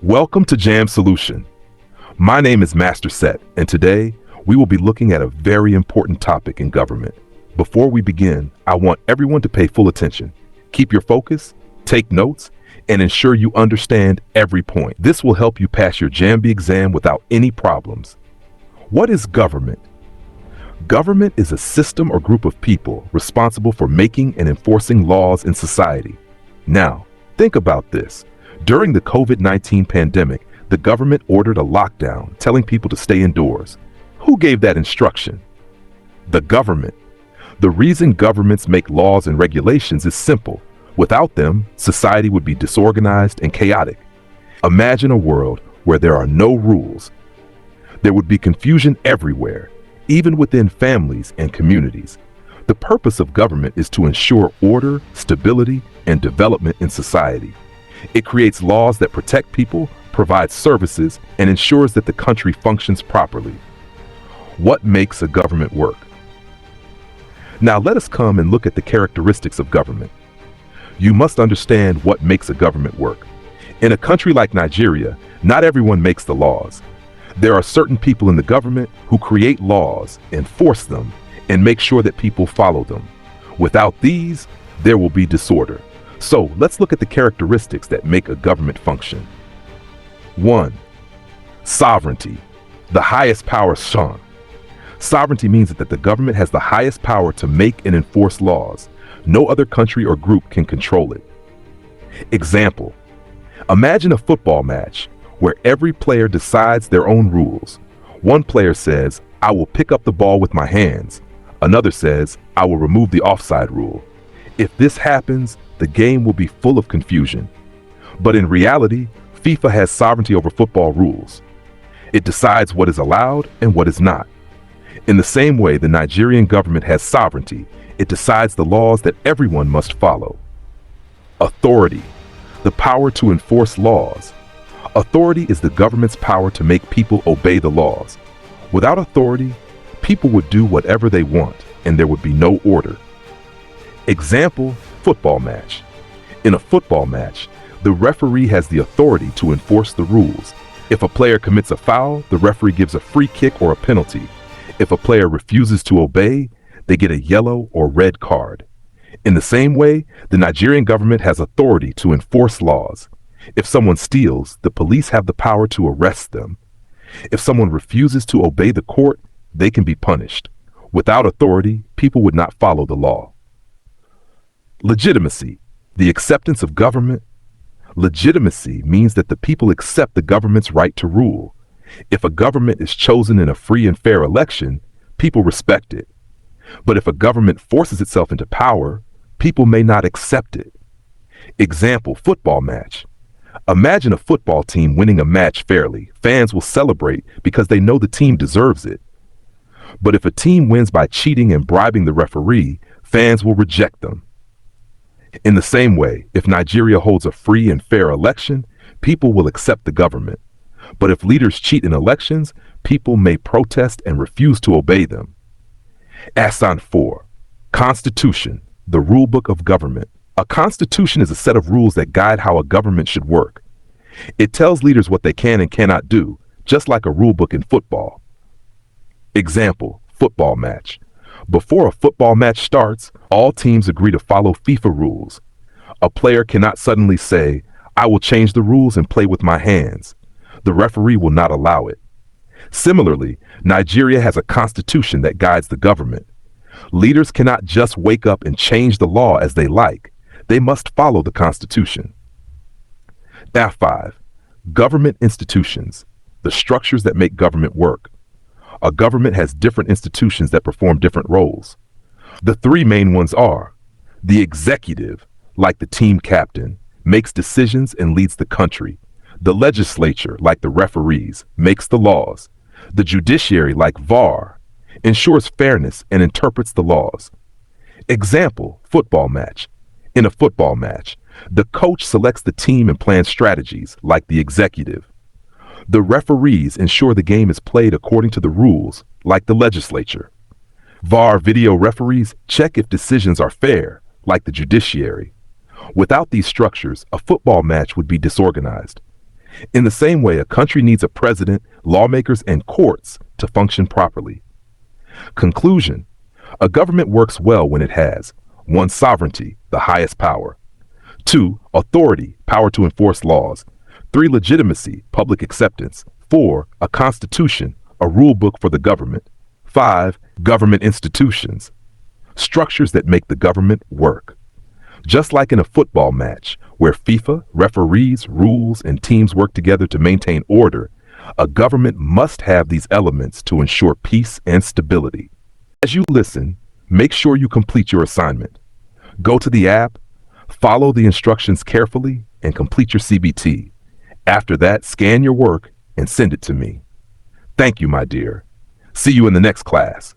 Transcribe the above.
Welcome to Jam Solution. My name is Master Set, and today we will be looking at a very important topic in government. Before we begin, I want everyone to pay full attention. Keep your focus, take notes, and ensure you understand every point. This will help you pass your JAMB exam without any problems. What is government? Government is a system or group of people responsible for making and enforcing laws in society. Now, think about this. During the COVID-19 pandemic, the government ordered a lockdown, telling people to stay indoors. Who gave that instruction? The government. The reason governments make laws and regulations is simple. Without them, society would be disorganized and chaotic. Imagine a world where there are no rules. There would be confusion everywhere, even within families and communities. The purpose of government is to ensure order, stability, and development in society. It creates laws that protect people, provides services, and ensures that the country functions properly. What makes a government work? Now let us come and look at the characteristics of government. You must understand what makes a government work. In a country like Nigeria, not everyone makes the laws. There are certain people in the government who create laws, enforce them, and make sure that people follow them. Without these, there will be disorder. So let's look at the characteristics that make a government function. 1. Sovereignty, the highest power shown. Sovereignty means that the government has the highest power to make and enforce laws. No other country or group can control it. Example, imagine a football match where every player decides their own rules. One player says, "I will pick up the ball with my hands." Another says, "I will remove the offside rule." If this happens, the game will be full of confusion. But in reality, FIFA has sovereignty over football rules. It decides what is allowed and what is not. In the same way, the Nigerian government has sovereignty. It decides the laws that everyone must follow. Authority, the power to enforce laws. Authority is the government's power to make people obey the laws. Without authority, people would do whatever they want, and there would be no order. Example, football match. In a football match, the referee has the authority to enforce the rules. If a player commits a foul, the referee gives a free kick or a penalty. If a player refuses to obey, they get a yellow or red card. In the same way, the Nigerian government has authority to enforce laws. If someone steals, the police have the power to arrest them. If someone refuses to obey the court, they can be punished. Without authority, people would not follow the law. Legitimacy, the acceptance of government. Legitimacy means that the people accept the government's right to rule. If a government is chosen in a free and fair election, people respect it. But if a government forces itself into power, people may not accept it. Example, football match. Imagine a football team winning a match fairly. Fans will celebrate because they know the team deserves it. But if a team wins by cheating and bribing the referee, fans will reject them. In the same way, if Nigeria holds a free and fair election, people will accept the government. But if leaders cheat in elections, people may protest and refuse to obey them. Asan 4. Constitution, the rulebook of government. A constitution is a set of rules that guide how a government should work. It tells leaders what they can and cannot do, just like a rulebook in football. Example, football match. Before a football match starts, all teams agree to follow FIFA rules. A player cannot suddenly say, "I will change the rules and play with my hands." The referee will not allow it. Similarly, Nigeria has a constitution that guides the government. Leaders cannot just wake up and change the law as they like. They must follow the constitution. F5. Government institutions, the structures that make government work. A government has different institutions that perform different roles. The three main ones are: the executive, like the team captain, makes decisions and leads the country. The legislature, like the referees, makes the laws. The judiciary, like VAR, ensures fairness and interprets the laws. Example, football match. In a football match, the coach selects the team and plans strategies, like the executive. The referees ensure the game is played according to the rules, like the legislature. VAR video referees check if decisions are fair, like the judiciary. Without these structures, a football match would be disorganized. In the same way, a country needs a president, lawmakers, and courts to function properly. Conclusion: a government works well when it has 1. Sovereignty, the highest power. 2. Authority, power to enforce laws. 3. Legitimacy, public acceptance. 4. A constitution, a rule book for the government. 5. Government institutions, structures that make the government work. Just like in a football match, where FIFA, referees, rules, and teams work together to maintain order, a government must have these elements to ensure peace and stability. As you listen, make sure you complete your assignment. Go to the app, follow the instructions carefully, and complete your CBT. After that, scan your work and send it to me. Thank you, my dear. See you in the next class.